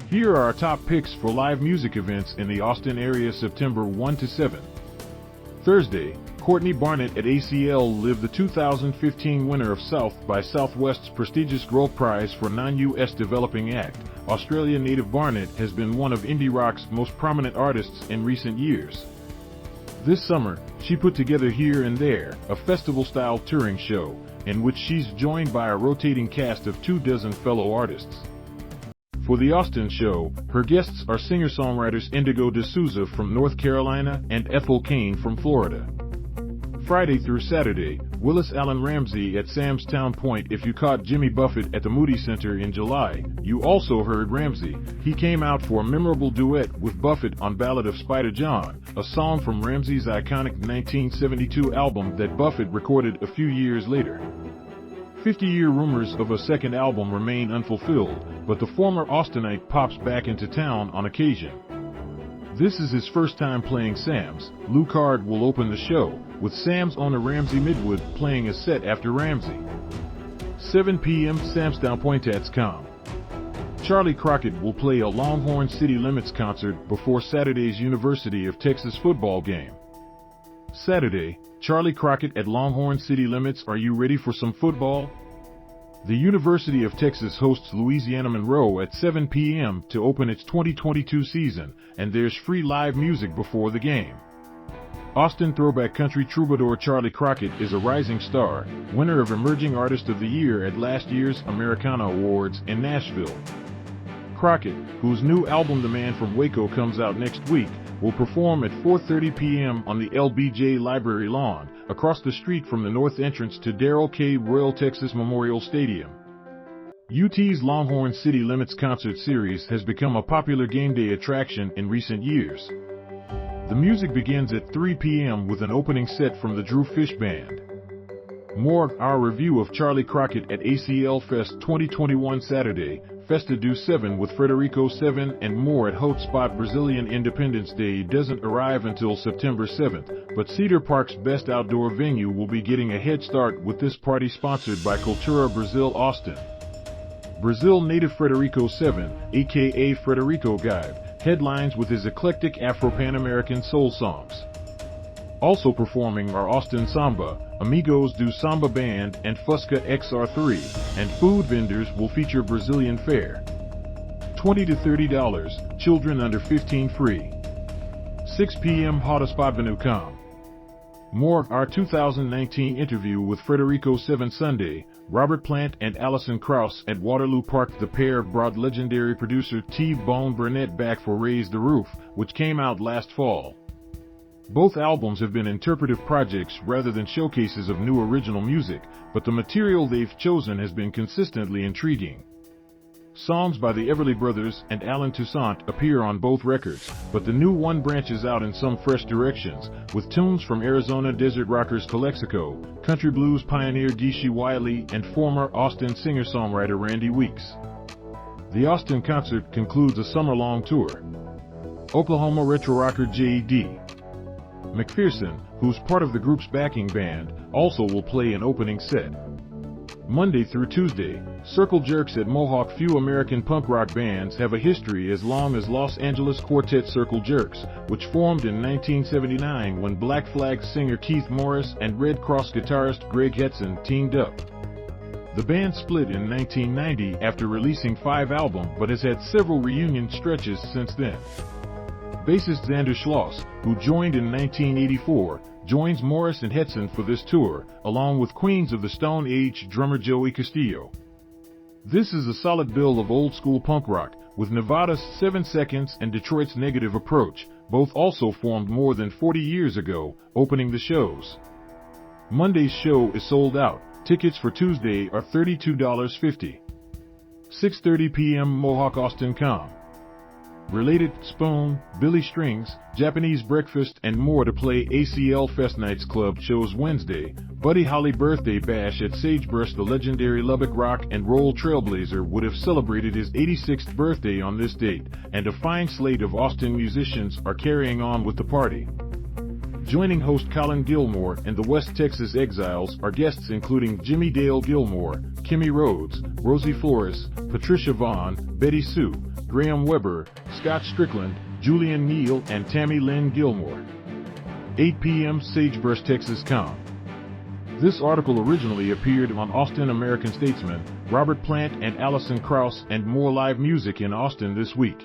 Here are our top picks for live music events in the Austin area September 1 to 7. Thursday, Courtney Barnett at ACL lived the 2015 winner of South by Southwest's prestigious Growth Prize for Non-US Developing Act. Australian native Barnett has been one of indie rock's most prominent artists in recent years. This summer, she put together Here and There, a festival-style touring show, in which she's joined by a rotating cast of 24 fellow artists. For the Austin show, her guests are singer-songwriters Indigo D'Souza from North Carolina and Ethel Cain from Florida. Friday through Saturday, Willis Allen Ramsey at Sam's Town Point. If you caught Jimmy Buffett at the Moody Center in July, you also heard Ramsey. He came out for a memorable duet with Buffett on Ballad of Spider John, a song from Ramsey's iconic 1972 album that Buffett recorded a few years later. 50-year rumors of a second album remain unfulfilled, but the former Austinite pops back into town on occasion. This is his first time playing Sam's. Lou Card will open the show, with Sam's owner Ramsey Midwood playing a set after Ramsey. 7 p.m. Sam's Town Point.com. Charlie Crockett will play a Longhorn City Limits concert before Saturday's University of Texas football game. Saturday, Charlie Crockett at Longhorn City Limits. Are you ready for some football? The University of Texas hosts Louisiana Monroe at 7 p.m. to open its 2022 season, and there's free live music before the game. Austin throwback country troubadour Charlie Crockett is a rising star, winner of Emerging Artist of the Year at last year's Americana Awards in Nashville. Crockett, whose new album The Man from Waco comes out next week, will perform at 4:30 p.m. on the LBJ Library lawn, across the street from the north entrance to Darrell K. Royal Texas Memorial Stadium. UT's Longhorn City Limits concert series has become a popular game day attraction in recent years. The music begins at 3 p.m. with an opening set from the Drew Fish Band. More, our review of Charlie Crockett at ACL Fest 2021 Saturday, Festa do 7 with Frederico 7 and more at Hot Spot. Brazilian Independence Day doesn't arrive until September 7th, but Cedar Park's best outdoor venue will be getting a head start with this party sponsored by Cultura Brazil Austin. Brazil native Frederico 7, aka Frederico Guide, headlines with his eclectic Afro-Pan-American soul songs. Also performing are Austin Samba, Amigos do Samba Band and Fusca XR3, and food vendors will feature Brazilian fare. $20 to $30, children under 15 free. 6 p.m. Hotaspotvenue.com. More, our 2019 interview with Frederico 7 Sunday, Robert Plant and Alison Krauss at Waterloo Park. The pair brought legendary producer T-Bone Barnett back for Raise the Roof, which came out last fall. Both albums have been interpretive projects rather than showcases of new original music, but the material they've chosen has been consistently intriguing. Songs by the Everly Brothers and Alan Toussaint appear on both records, but the new one branches out in some fresh directions, with tunes from Arizona desert rockers Calexico, country blues pioneer Geeshie Wiley, and former Austin singer-songwriter Randy Weeks. The Austin concert concludes a summer-long tour. Oklahoma retro rocker J.D. McPherson, who's part of the group's backing band, also will play an opening set. Monday through Tuesday, Circle Jerks at Mohawk. Few American punk rock bands have a history as long as Los Angeles quartet Circle Jerks, which formed in 1979 when Black Flag singer Keith Morris and Red Cross guitarist Greg Hetson teamed up. The band split in 1990 after releasing 5 albums but has had several reunion stretches since then. Bassist Xander Schloss, who joined in 1984, joins Morris and Hetson for this tour, along with Queens of the Stone Age drummer Joey Castillo. This is a solid bill of old-school punk rock, with Nevada's 7 Seconds and Detroit's Negative Approach, both also formed more than 40 years ago, opening the shows. Monday's show is sold out. Tickets for Tuesday are $32.50. 6:30 p.m. Mohawk Austin.com. Related, Spoon, Billy Strings, Japanese Breakfast and more to play. ACL Fest Nights Club shows Wednesday, Buddy Holly Birthday Bash at Sagebrush. The legendary Lubbock rock and roll trailblazer would have celebrated his 86th birthday on this date, and a fine slate of Austin musicians are carrying on with the party. Joining host Colin Gilmore and the West Texas Exiles are guests including Jimmy Dale Gilmore, Kimmy Rhodes, Rosie Flores, Patricia Vaughn, Betty Sue, Graham Weber, Scott Strickland, Julian Neal, and Tammy Lynn Gilmore. 8 p.m. Sagebrush, Texas.com. This article originally appeared on Austin American Statesman, Robert Plant and Alison Krauss, and more live music in Austin this week.